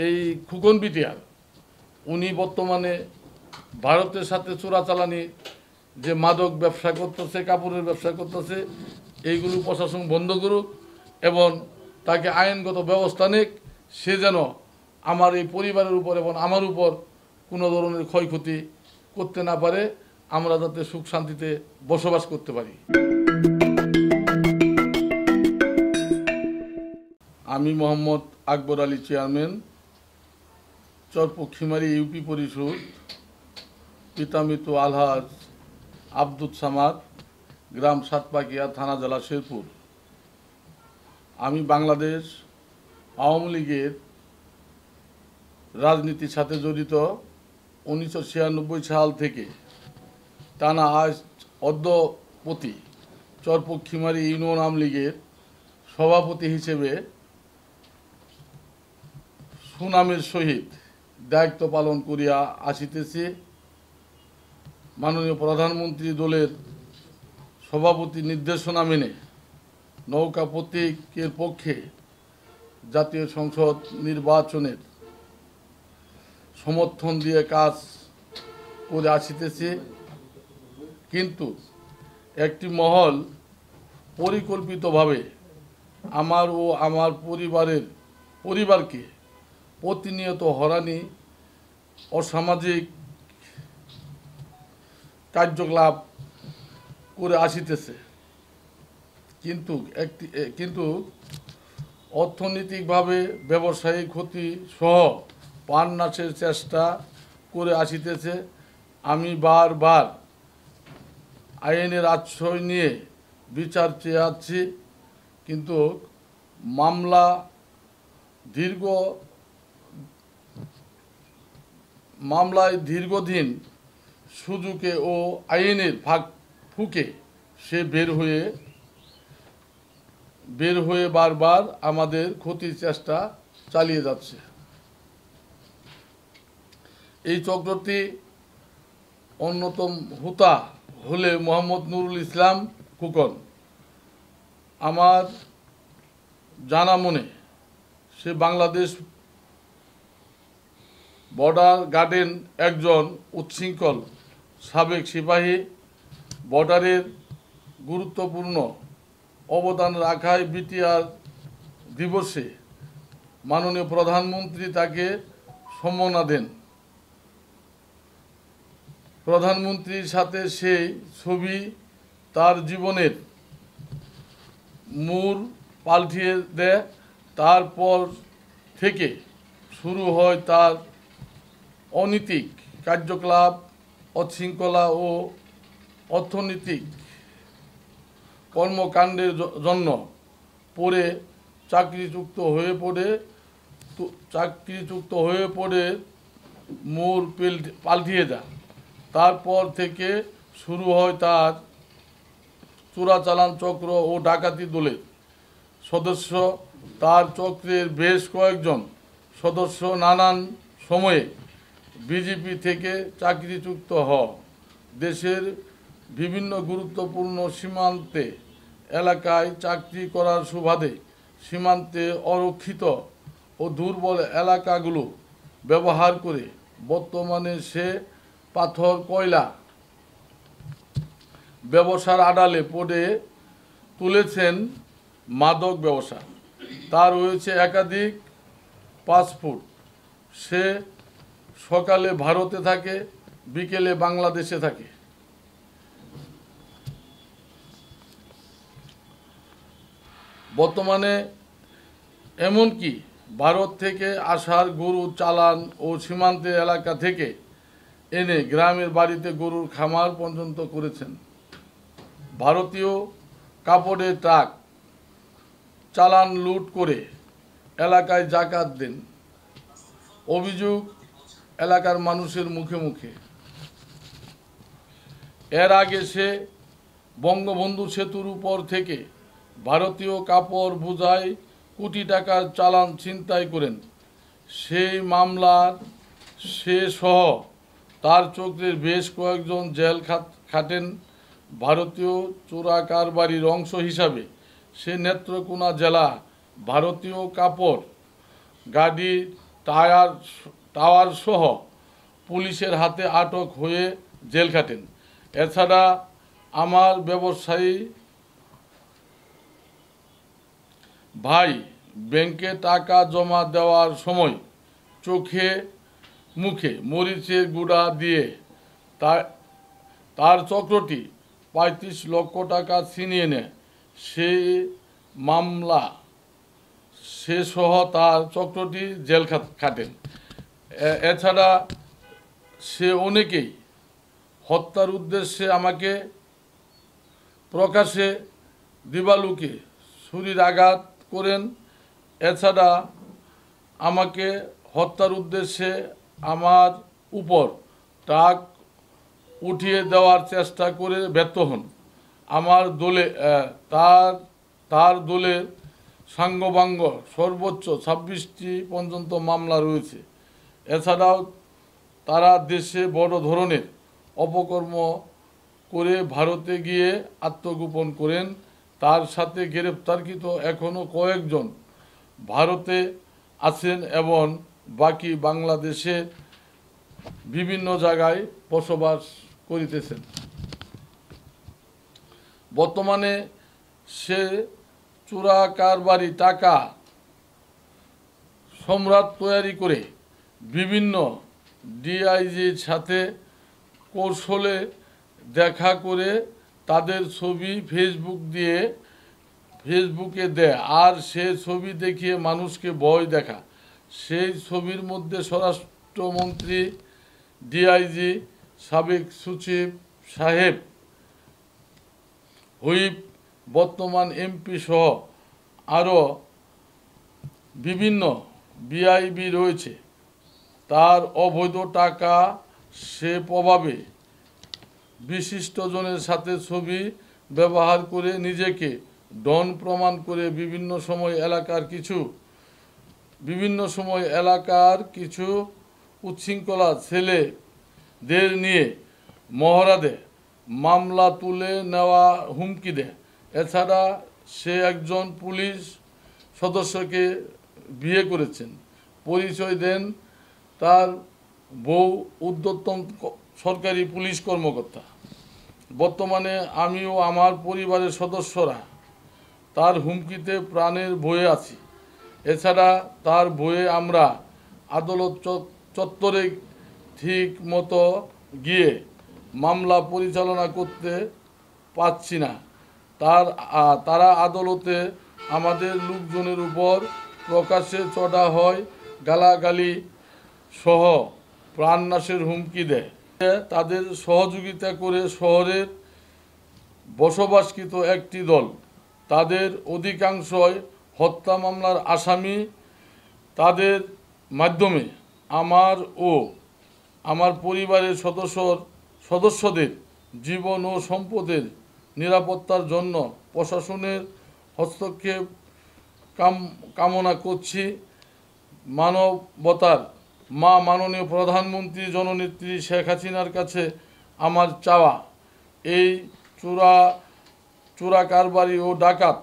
এই খুকন বিটিআর উনি বর্তমানে ভারতের সাথে চোরাচালানি যে মাদক ব্যবসা করতেছে, কাপড়ের ব্যবসা করতেছে, এইগুলো প্রশাসন বন্ধ করুক এবং তাকে আইনগত ব্যবস্থা নিক। সে যেন আমার এই পরিবারের উপর এবং আমার উপর কোনো ধরনের ক্ষয়ক্ষতি করতে না পারে, আমরা যাতে সুখ শান্তিতে বসবাস করতে পারি। আমি মোহাম্মদ আকবর আলী, চেয়ারম্যান, চরপক্ষিমারি ইউপি পরিষদ, পিতা মৃত আলহাজ আব্দুল সামাদ, গ্রাম সাতপাকিয়া, থানা জেলা শেরপুর। আমি বাংলাদেশ আওয়ামী লীগের রাজনীতির সাথে জড়িত 1996 সাল থেকে টানা আজ অদ্যপতি চরপক্ষিমারি ইউনিয়ন আওয়ামী লীগের সভাপতি হিসেবে সুনামের সহিত দায়িত্ব পালন করিয়া আসিতেছি। মাননীয় প্রধানমন্ত্রী দলের সভাপতি নির্দেশনা মেনে নৌকা প্রতীকের পক্ষে জাতীয় সংসদ নির্বাচনের সমর্থন দিয়ে কাজ করে আসিতেছি। কিন্তু একটি মহল পরিকল্পিতভাবে আমার ও আমার পরিবারকে প্রতিনিয়ত হয়রানি, অসামাজিক কার্যকলাপ করে আসিতেছে। কিন্তু অর্থনৈতিকভাবে ব্যবসায়িক ক্ষতি সহ প্রাণ নাশের চেষ্টা করে আসিতেছে। আমি বারবার আইনের আশ্রয় নিয়ে বিচার চেয়েছি, কিন্তু মামলায় দীর্ঘদিন সুযোগে ও আইনের ফুঁকে সে বের হয়ে বারবার আমাদের ক্ষতির চেষ্টা চালিয়ে যাচ্ছে। এই চক্রটি অন্যতম হোতা হলে মোহাম্মদ নুরুল ইসলাম খোকন। আমার জানা মনে সে বাংলাদেশ বর্ডার গার্ডের একজন উচ্ছৃঙ্খল সাবেক সিপাহী। বর্ডারের গুরুত্বপূর্ণ অবদান রাখায় বিটিআর দিবসে মাননীয় প্রধানমন্ত্রী তাকে সম্মাননা দেন। প্রধানমন্ত্রীর সাথে সেই ছবি তার জীবনের মূল পাল্টিয়ে দেয়। তারপর থেকে শুরু হয় তার অনৈতিক কার্যকলাপ, অশৃঙ্খলা ও অর্থনৈতিক কর্মকাণ্ডের জন্য পরে চাকরিচ্যুত হয়ে পড়ে মূল পাল্টিয়ে যায়। তারপর থেকে শুরু হয় তার চোরাচালান চক্র ও ডাকাতি দলের সদস্য। তার চক্রের বেশ কয়েকজন সদস্য নানান সময়ে বিজেপি থেকে চাকরিচ্যুত হওয়া, দেশের বিভিন্ন গুরুত্বপূর্ণ সীমান্তে এলাকায় চাকরি করার সুবাদে সীমান্তে অরক্ষিত ও দুর্বল এলাকাগুলো ব্যবহার করে বর্তমানে সে পাথর কয়লা ব্যবসার আড়ালে পড়ে তুলেছেন মাদক ব্যবসা। তার রয়েছে একাধিক পাসপোর্ট। সে সকালে ভারতে থাকে, বিকেলে বাংলাদেশে থাকে। বর্তমানে এমনকি ভারত থেকে আসার গরু চালান ও সীমান্তের এলাকা থেকে এনে গ্রামের বাড়িতে গরুর খামার পর্যন্ত করেছেন। ভারতীয় কাপড়ের ট্রাক চালান লুট করে এলাকায় জাকাত দেন। অভিযোগ এলাকার মানুষের মুখে মুখে। এর আগে সে বঙ্গবন্ধু সেতুর উপর থেকে ভারতীয় কাপড় বোঝাই কোটি টাকার চালান ছিনতাই করেন। সেই মামলার সে সহ তার চক্রের বেশ কয়েকজন জেল খাটেন। ভারতীয় চোরা কারবারির অংশ হিসাবে সে নেত্রকোনা জেলা ভারতীয় কাপড় গাড়ির টাওয়ার সহ পুলিশের হাতে আটক হয়ে জেল খাটেন। এছাড়া আমার ব্যবসায়ী ভাই ব্যাংকে টাকা জমা দেওয়ার সময় চোখে মুখে মরিচের গুঁড়া দিয়ে তার চক্রটি ৩৫ লক্ষ টাকা ছিনিয়ে নেয়। সেই মামলা সে সহ তার চক্রটি জেল খাটেন। এছাড়া সে অনেকেই হত্যার উদ্দেশ্যে আমাকে প্রকাশ্যে দিবালুকে ছুরির আঘাত করেন। এছাড়া আমাকে হত্যার উদ্দেশ্যে আমার উপর ট্রাক উঠিয়ে দেওয়ার চেষ্টা করে ব্যর্থ হন। আমার দলে তার দলের সাঙ্গপাঙ্গ সর্বোচ্চ ২৬টি পর্যন্ত মামলা রয়েছে। এছাড়াও তারা দেশে বড় ধরনের অপকর্ম করে ভারতে গিয়ে আত্মগোপন করেন। তার সাথে গ্রেপ্তারকৃত এখনও কয়েকজন ভারতে আছেন এবং বাকি বাংলাদেশের বিভিন্ন জায়গায় বসবাস করিতেছেন। বর্তমানে সে চোরা কারবারি টাকা সম্রাট তৈরি করে বিভিন্ন ডিআইজির সাথে কৌশলে দেখা করে তাদের ছবি ফেসবুকে দেয়, আর সে ছবি দেখিয়ে মানুষকে ভয় দেখা। সেই ছবির মধ্যে স্বরাষ্ট্রমন্ত্রী, ডিআইজি, সাবেক সচিব সাহেব, হুইপ, বর্তমান এমপি সহ আরও বিভিন্ন ভিআইপি রয়েছে। তার অবৈধ টাকা সে প্রভাবে বিশিষ্টজনের সাথে ছবি ব্যবহার করে নিজেকে ডন প্রমাণ করে বিভিন্ন সময় এলাকার কিছু উচ্ছৃঙ্খলা ছেলেদের নিয়ে মহড়া দেয়, মামলা তুলে নেওয়া হুমকি দেয়। এছাড়া সে একজন পুলিশ সদস্যকে বিয়ে করেছেন। পরিচয় দেন তার বউ ঊর্ধ্বতন সরকারি পুলিশ কর্মকর্তা। বর্তমানে আমিও আমার পরিবারের সদস্যরা তার হুমকিতে প্রাণের ভয়ে আছি। এছাড়া তার ভয়ে আমরা আদালত চত্বরে ঠিক মতো গিয়ে মামলা পরিচালনা করতে পারছি না। তারা আদালতে আমাদের লোকজনের উপর প্রকাশ্যে চড়া হয়, গালাগালি সহ প্রাণনাশের হুমকি দেয়। তাদের সহযোগিতা করে শহরের বসবাসকৃত একটি দল, তাদের অধিকাংশই হত্যা মামলার আসামি। তাদের মাধ্যমে আমার ও আমার পরিবারের সদস্যদের জীবন ও সম্পদের নিরাপত্তার জন্য প্রশাসনের হস্তক্ষেপ কামনা করছি। মানবতার মা মাননীয় প্রধানমন্ত্রী জননেত্রী শেখ হাসিনার কাছে আমার চাওয়া, এই চোরা কারবারি ও ডাকাত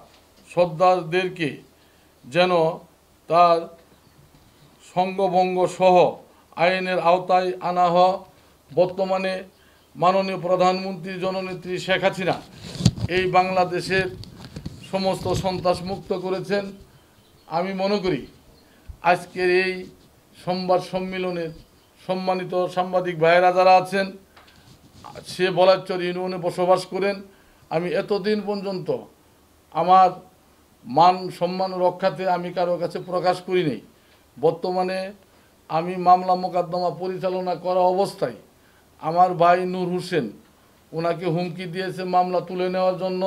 সর্দারদেরকে যেন তার সঙ্গভঙ্গ সহ আইনের আওতায় আনা হয়। বর্তমানে মাননীয় প্রধানমন্ত্রী জননেত্রী শেখ হাসিনা এই বাংলাদেশের সমস্ত সন্ত্রাস মুক্ত করেছেন। আমি মনে করি আজকের এই সংবাদ সম্মেলনের সম্মানিত সাংবাদিক ভাইয়েরা যারা আছেন, সে বলাচর ইউনিয়নে বসবাস করেন। আমি এতদিন পর্যন্ত আমার মান সম্মান রক্ষাতে আমি কারো কাছে প্রকাশ করিনি। বর্তমানে আমি মামলা মোকদ্দমা পরিচালনা করা অবস্থায় আমার ভাই নূর হোসেন ওনাকে হুমকি দিয়েছে মামলা তুলে নেওয়ার জন্য।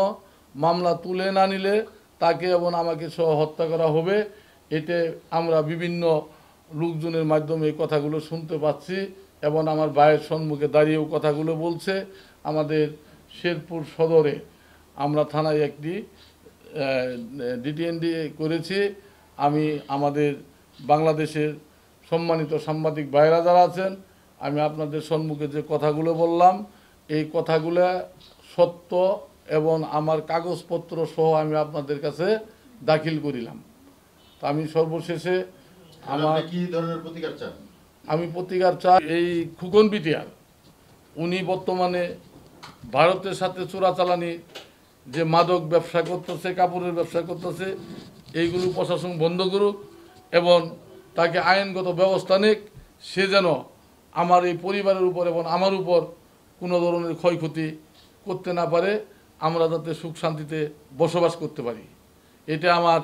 মামলা তুলে না নিলে তাকে এবং আমাকে সহ হত্যা করা হবে। এতে আমরা বিভিন্ন লোকজনের মাধ্যমে এই কথাগুলো শুনতে পাচ্ছি এবং আমার ভাইয়ের সম্মুখে দাঁড়িয়েও কথাগুলো বলছে। আমাদের শেরপুর সদরে আমরা থানায় একটি ডিটিএনডি করেছি। আমি আমাদের বাংলাদেশের সম্মানিত সাংবাদিক ভাইরা যারা আছেন, আমি আপনাদের সম্মুখে যে কথাগুলো বললাম এই কথাগুলো সত্য এবং আমার কাগজপত্র সহ আমি আপনাদের কাছে দাখিল করিলাম। তা আমি সর্বশেষে আমার কি ধরনের প্রতিকার চান? আমি প্রতিকার চাই এই খুকন বিটিআর উনি বর্তমানে ভারতের সাথে চোরাচালানি যে মাদক ব্যবসা করতেছে, কাপড়ের ব্যবসা করতেছে, এইগুলো প্রশাসন বন্ধ করুক এবং তাকে আইনগত ব্যবস্থা নিক। সে যেন আমার এই পরিবারের উপর এবং আমার উপর কোনো ধরনের ক্ষয়ক্ষতি করতে না পারে, আমরা যাতে সুখ শান্তিতে বসবাস করতে পারি। এটা আমার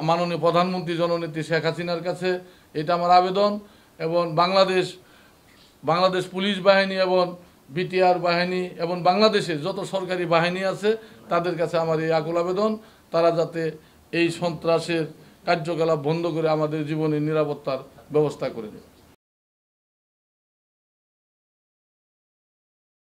মাননীয় প্রধানমন্ত্রী জননেত্রী শেখ হাসিনার কাছে এটা আমার আবেদন, এবং বাংলাদেশ পুলিশ বাহিনী এবং বিটিআর বাহিনী এবং বাংলাদেশে যত সরকারি বাহিনী আছে তাদের কাছে আমার এই আকুল আবেদন, তারা যাতে এই সন্ত্রাসের কার্যকলাপ বন্ধ করে আমাদের জীবনের নিরাপত্তার ব্যবস্থা করে দেয়।